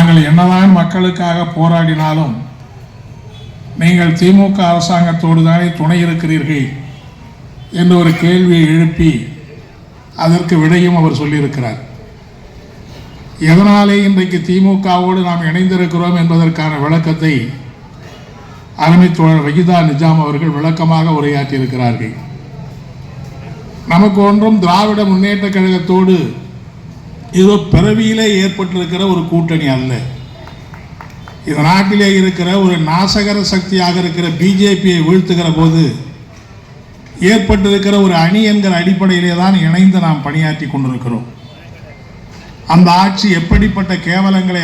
நாங்கள் என்னதான் மக்களுக்காக போராடினாலும் நீங்கள் திமுக அரசாங்கத்தோடு தானே துணை இருக்கிறீர்கள் என்று ஒரு கேள்வியை எழுப்பி அதற்கு விடையும் அவர் சொல்லியிருக்கிறார். எதனாலே இன்றைக்கு திமுகவோடு நாம் இணைந்திருக்கிறோம் என்பதற்கான விளக்கத்தை அருமை தோழர் வகிதா நிஜாம் அவர்கள் விளக்கமாக உரையாற்றியிருக்கிறார்கள். நமக்கு ஒன்றும் திராவிட முன்னேற்ற கழகத்தோடு ஏதோ பிறவியிலே ஏற்பட்டிருக்கிற ஒரு கூட்டணி அல்ல. இந்த நாட்டிலே இருக்கிற ஒரு நாசகர சக்தியாக இருக்கிற பிஜேபியை வீழ்த்துகிற போது ஏற்பட்டிருக்கிற ஒரு அணி என்கிற அடிப்படையிலே தான் இணைந்து நாம் பணியாற்றி கொண்டிருக்கிறோம். அந்த ஆட்சி எப்படிப்பட்ட கேவலங்களை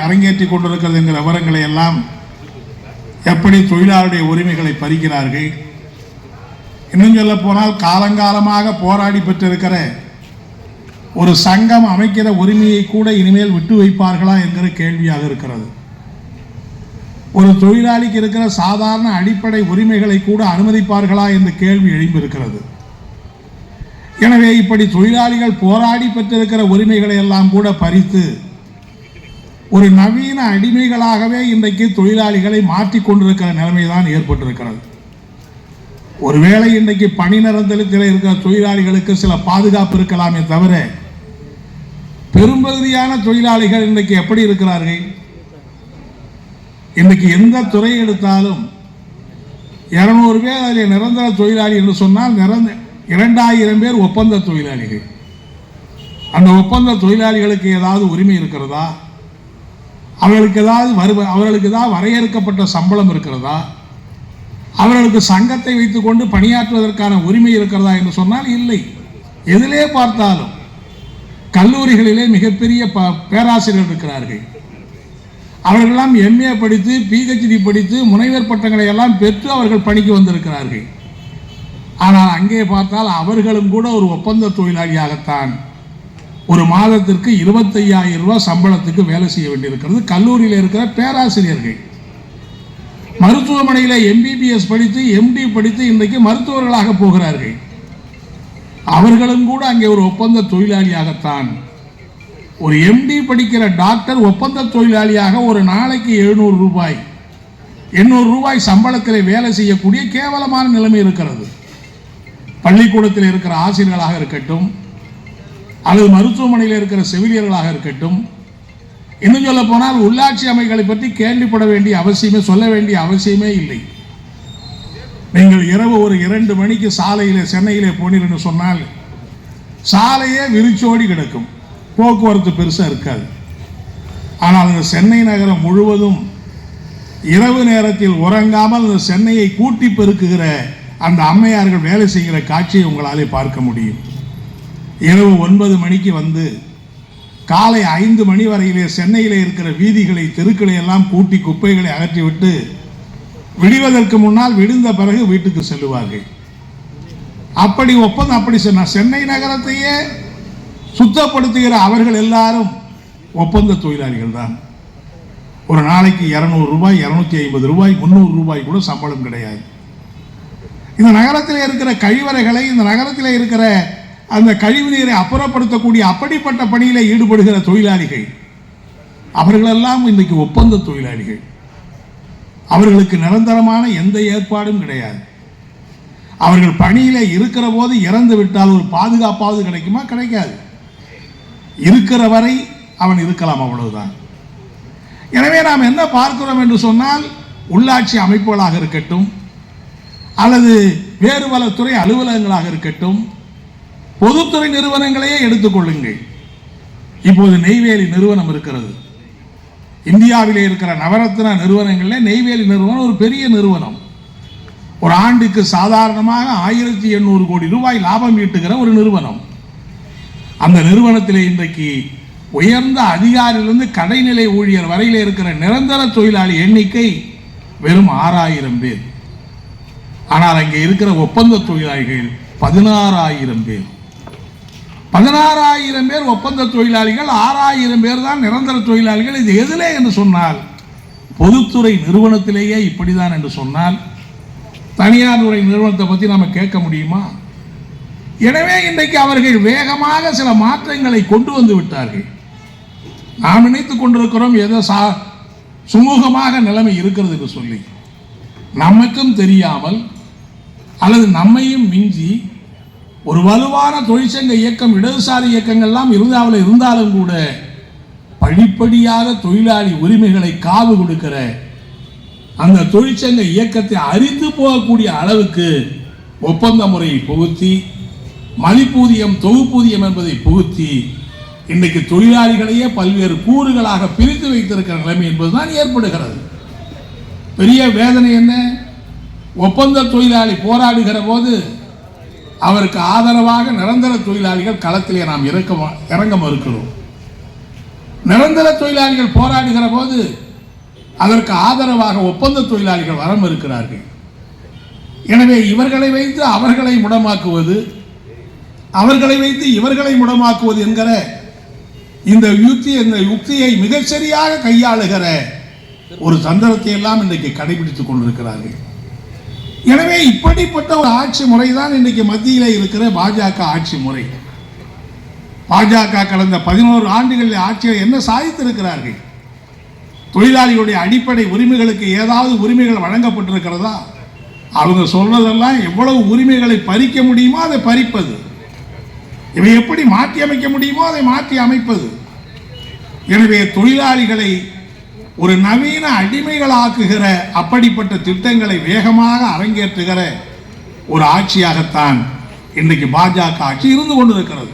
அரங்கேற்றி கொண்டிருக்கிறது என்கிற விவரங்களை எல்லாம், எப்படி தொழிலாளருடைய உரிமைகளை பறிக்கிறார்கள், இன்னும் சொல்ல போனால் காலங்காலமாக போராடி பெற்றிருக்கிற ஒரு சங்கம் அமைக்கிற உரிமையை கூட இனிமேல் விட்டு வைப்பார்களா என்கிற கேள்வியாக இருக்கிறது. ஒரு தொழிலாளிக்கு இருக்கிற சாதாரண அடிப்படை உரிமைகளை கூட அனுமதிப்பார்களா என்ற கேள்வி எழும்பியிருக்கிறது. எனவே இப்படி தொழிலாளிகள் போராடி பெற்றிருக்கிற உரிமைகளை எல்லாம் கூட பறித்து ஒரு நவீன அடிமைகளாகவே இன்றைக்கு தொழிலாளிகளை மாற்றிக்கொண்டிருக்கிற நிலைமைதான் ஏற்பட்டிருக்கிறது. ஒருவேளை இன்றைக்கு பணி நிரந்தரத்தில் இருக்கிற தொழிலாளிகளுக்கு சில பாதுகாப்பு இருக்கலாமே தவிர, பெரும்பகுதியான தொழிலாளிகள் இன்றைக்கு எப்படி இருக்கிறார்கள்? இன்றைக்கு எந்த துறை எடுத்தாலும் 200 பேர் அதில் நிரந்தர தொழிலாளி என்று சொன்னால் 2000 பேர் ஒப்பந்த தொழிலாளிகள். அந்த ஒப்பந்த தொழிலாளிகளுக்கு ஏதாவது உரிமை இருக்கிறதா? அவர்களுக்கு ஏதாவது வரையறுக்கப்பட்ட சம்பளம் இருக்கிறதா? அவர்களுக்கு சங்கத்தை வைத்துக் கொண்டு பணியாற்றுவதற்கான உரிமை இருக்கிறதா என்று சொன்னால் இல்லை. எதிலே பார்த்தாலும் கல்லூரிகளிலே மிகப்பெரிய பேராசிரியர்கள் இருக்கிறார்கள். அவர்களெல்லாம் MA படித்து PhD படித்து முனைவர் பட்டங்களை எல்லாம் பெற்று அவர்கள் பணிக்கு வந்திருக்கிறார்கள். ஆனால் அங்கே பார்த்தால் அவர்களும் கூட ஒரு ஒப்பந்த தொழிலாளியாகத்தான் ஒரு மாதத்திற்கு 25,000 ரூபாய் சம்பளத்துக்கு வேலை செய்ய வேண்டியிருக்கிறது கல்லூரியில் இருக்கிற பேராசிரியர்கள். மருத்துவமனையில் MBBS படித்து MD படித்து இன்றைக்கு மருத்துவர்களாக போகிறார்கள். அவர்களும் கூட அங்கே ஒரு ஒப்பந்த தொழிலாளியாகத்தான். ஒரு MD படிக்கிற டாக்டர் ஒப்பந்த தொழிலாளியாக ஒரு நாளைக்கு 700 ரூபாய் 800 ரூபாய் சம்பளத்தில் வேலை செய்யக்கூடிய கேவலமான நிலைமை இருக்கிறது. பள்ளிக்கூடத்தில் இருக்கிற ஆசிரியர்களாக இருக்கட்டும், அல்லது மருத்துவமனையில் இருக்கிற செவிலியர்களாக இருக்கட்டும், இன்னும் சொல்ல போனால் உள்ளாட்சி அமைப்புகளை பற்றி கேள்விப்பட வேண்டிய அவசியமே, சொல்ல வேண்டிய அவசியமே இல்லை. நீங்கள் இரவு ஒரு 2 மணிக்கு சாலையிலே சென்னையிலே போனீர்கள் சொன்னால் சாலையே விரிச்சோடி கிடக்கும், போக்குவரத்து பெருசாக இருக்காது. ஆனால் இந்த சென்னை நகரம் முழுவதும் இரவு நேரத்தில் உறங்காமல் இந்த சென்னையை கூட்டி பெருக்குகிற அந்த அம்மையார்கள் வேலை செய்கிற காட்சியை உங்களாலே பார்க்க முடியும். இரவு 9 மணிக்கு வந்து காலை 5 மணி வரையிலே சென்னையிலே இருக்கிற வீதிகளை தெருக்களை எல்லாம் கூட்டி குப்பைகளை அகற்றிவிட்டு விடுவதற்கு முன்னால் விடுந்த பிறகு வீட்டுக்கு செல்லுவார்கள். அப்படி ஒப்பந்தம் அப்படி சென்னை நகரத்தையே சுத்தப்படுத்துகிற அவர்கள் எல்லாரும் ஒப்பந்த தொழிலாளிகள் தான். ஒரு நாளைக்கு 200 ரூபாய் 250 ரூபாய் 300 ரூபாய் கூட சம்பளம் கிடையாது. இந்த நகரத்தில் இருக்கிற கழிவறைகளை, இந்த நகரத்தில் இருக்கிற அந்த கழிவு நீரை அப்புறப்படுத்தக்கூடிய அப்படிப்பட்ட பணியில் ஈடுபடுகிற தொழிலாளிகள் அவர்களெல்லாம் இன்றைக்கு ஒப்பந்த தொழிலாளிகள். அவர்களுக்கு நிரந்தரமான எந்த ஏற்பாடும் கிடையாது. அவர்கள் பணியில இருக்கிற போது இறந்து விட்டால் ஒரு பாதுகாப்பாவது கிடைக்குமா? கிடைக்காது. இருக்கிற வரை அவன் இருக்கலாம், அவ்வளவுதான். எனவே நாம் என்ன பார்க்கிறோம் என்று சொன்னால், உள்ளாட்சி அமைப்புகளாக இருக்கட்டும் அல்லது வேறு பல துறை அலுவலகங்களாக இருக்கட்டும், பொதுத்துறை நிறுவனங்களையே எடுத்துக்கொள்ளுங்கள். இப்போது நெய்வேலி நிறுவனம் இருக்கிறது. இந்தியாவிலே இருக்கிற நவரத்ன நிறுவனங்களில் நெய்வேலி நிறுவனம் ஒரு பெரிய நிறுவனம். ஒரு ஆண்டுக்கு சாதாரணமாக 1800 கோடி ரூபாய் லாபம் ஈட்டுகிற ஒரு நிறுவனம். அந்த நிறுவனத்திலே இன்றைக்கு உயர்ந்த அதிகாரியிலிருந்து கடைநிலை ஊழியர் வரையிலே இருக்கிற நிரந்தர தொழிலாளி எண்ணிக்கை வெறும் 6000 பேர். ஆனால் அங்கே இருக்கிற ஒப்பந்த தொழிலாளிகள் 16,000 பேர். 16,000 பேர் ஒப்பந்த தொழிலாளிகள், 6,000 பேர் தான் நிரந்தர தொழிலாளிகள். இது எதிலே என்று சொன்னால், பொதுத்துறை நிறுவனத்திலேயே இப்படிதான் என்று சொன்னால் தனியார் துறை நிறுவனத்தை பற்றி நாம கேட்க முடியுமா? எனவே இன்றைக்கு அவர்கள் வேகமாக சில மாற்றங்களை கொண்டு வந்து விட்டார்கள். நாம் நினைத்துக் கொண்டிருக்கிறோம் ஏதோ சுமூகமாக நிலைமை இருக்கிறது என்று சொல்லி. நமக்கும் தெரியாமல் அல்லது நம்மையும் மிஞ்சி ஒரு வலுவான தொழிற்சங்க இயக்கம், இடதுசாரி இயக்கங்கள்லாம் இருந்தாலும் கூட படிப்படியாக தொழிலாளி உரிமைகளை காவு கொடுக்கிற அந்த தொழிற்சங்க இயக்கத்தை அறிந்து போகக்கூடிய அளவுக்கு ஒப்பந்த முறையை புகுத்தி, மதிப்பூதியம் தொகுப்பூதியம் என்பதை புகுத்தி இன்றைக்கு தொழிலாளிகளையே பல்வேறு கூறுகளாக பிரித்து வைத்திருக்கிற நிலைமை என்பதுதான் ஏற்படுகிறது. பெரிய வேதனை என்ன? ஒப்பந்த தொழிலாளி போராடுகிற போது அவருக்கு ஆதரவாக நிரந்தர தொழிலாளிகள் களத்திலே நாம் இறங்க மறுக்கிறோம். நிரந்தர தொழிலாளிகள் போராடுகிற போது அதற்கு ஆதரவாக ஒப்பந்த தொழிலாளிகள் வர மறுக்கிறார்கள். எனவே இவர்களை வைத்து அவர்களை முடமாக்குவது, அவர்களை வைத்து இவர்களை முடமாக்குவது என்கிற இந்த யுக்தியை மிகச்சரியாக கையாளுகிற ஒரு தந்திரத்தை எல்லாம் இன்றைக்கு கடைபிடித்துக் கொண்டிருக்கிறார்கள். எனவே இப்படிப்பட்ட ஒரு ஆட்சி முறைதான் இன்றைக்கு மத்தியில் இருக்கிற பாஜக ஆட்சி முறை. பாஜக கடந்த 11 ஆண்டுகளில் ஆட்சியில் என்ன சாதித்திருக்கிறார்கள்? தொழிலாளிகளுடைய அடிப்படை உரிமைகளுக்கு ஏதாவது உரிமைகள் வழங்கப்பட்டிருக்கிறதா? அவங்க சொல்றதெல்லாம் எவ்வளவு உரிமைகளை பறிக்க முடியுமோ அதை பறிப்பது, இவை எப்படி மாற்றி அமைக்க முடியுமோ அதை மாற்றி அமைப்பது. எனவே தொழிலாளிகளை ஒரு நவீன அடிமைகளாக்குகிற அப்படிப்பட்ட திட்டங்களை வேகமாக அரங்கேற்றுகிற ஒரு ஆட்சியாகத்தான் இன்றைக்கு பாஜக ஆட்சி இருந்து கொண்டிருக்கிறது.